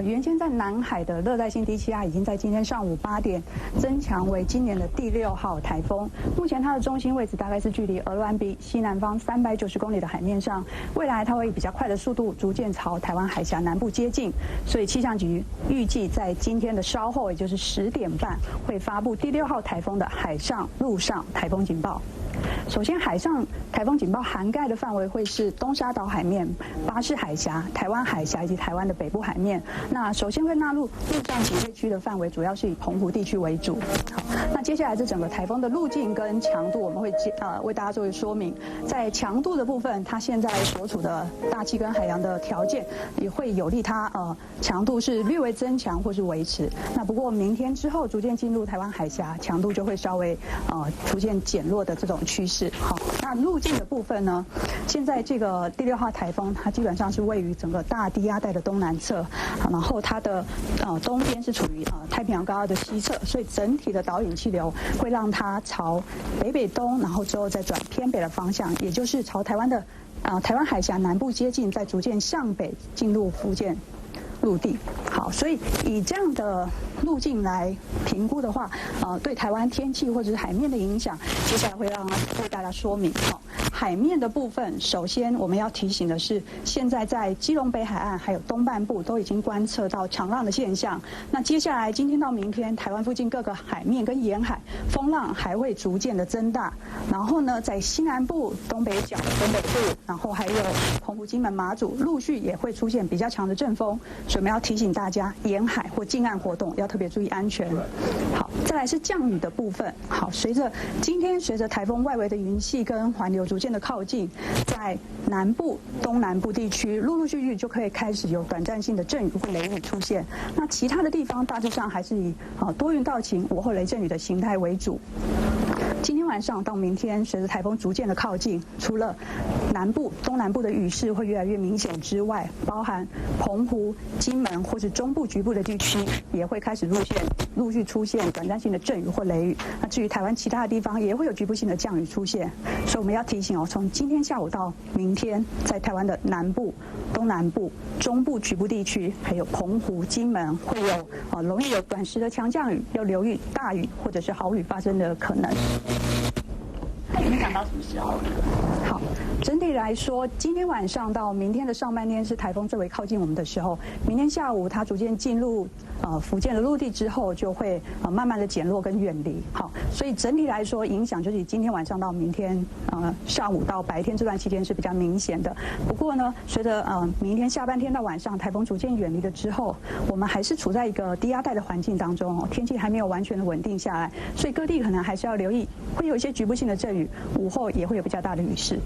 原先在南海的热带性低气压已经在今天上午8点增强为今年的第6号台风。目前它的中心位置大概是距离鹅銮鼻西南方390公里的海面上。未来它会以比较快的速度逐渐朝台湾海峡南部接近，所以气象局预计在今天的稍后，也就是10点半，会发布第6号台风的海上、陆上台风警报。首先，海上台风警报涵盖的范围会是东沙岛海面、巴士海峡、台湾海峡以及台湾的北部海面。那首先会纳入陆上警戒区的范围，主要是以澎湖地区为主。好，那接下来这整个台风的路径跟强度，我们会为大家做一个说明。在强度的部分，它现在所处的大气跟海洋的条件也会有利它强度是略微增强或是维持。那不过明天之后逐渐进入台湾海峡，强度就会稍微逐渐减弱的这种趋势。好，那路径的部分呢？现在这个第6号台风，它基本上是位于整个大低压带的东南侧，然后它的东边是处于太平洋高压的西侧，所以整体的导引气流会让它朝北东，然后之后再转偏北的方向，也就是朝台湾的台湾海峡南部接近，再逐渐向北进入福建陆地。好，所以以这样的路径来评估的话，对台湾天气或者是海面的影响，接下来会为大家说明。好，海面的部分，首先我们要提醒的是，现在在基隆北海岸还有东半部都已经观测到强浪的现象。那接下来今天到明天，台湾附近各个海面跟沿海风浪还会逐渐的增大。然后呢，在西南部、东北角、东北部，然后还有澎湖、金门、马祖，陆续也会出现比较强的阵风。所以我们要提醒大家，沿海或近岸活动要特别注意安全。好，再来是降雨的部分。好，今天随着台风外围的云系跟环流逐渐的靠近，在南部、东南部地区陆陆续续就可以开始有短暂性的阵雨或雷雨出现。那其他的地方大致上还是以多云到晴、午后雷阵雨的形态为主。今天晚上到明天，随着台风逐渐的靠近，除了南部、东南部的雨势会越来越明显之外，包含澎湖、金门或是中部局部的地区，也会开始陆续出现短暂性的阵雨或雷雨。那至于台湾其他的地方，也会有局部性的降雨出现。所以我们要提醒从今天下午到明天，在台湾的南部、东南部、中部局部地区，还有澎湖、金门，会有容易有短时的强降雨，要留意大雨或者是豪雨发生的可能。它影响到什么时候？好，整体来说，今天晚上到明天的上半天是台风最为靠近我们的时候。明天下午它逐渐进入福建的陆地之后，就会慢慢的减弱跟远离。好，所以整体来说，影响就是以今天晚上到明天上午到白天这段期间是比较明显的。不过呢，随着明天下半天到晚上台风逐渐远离了之后，我们还是处在一个低压带的环境当中，天气还没有完全的稳定下来，所以各地可能还是要留意，会有一些局部性的阵雨，午后也会有比较大的雨势。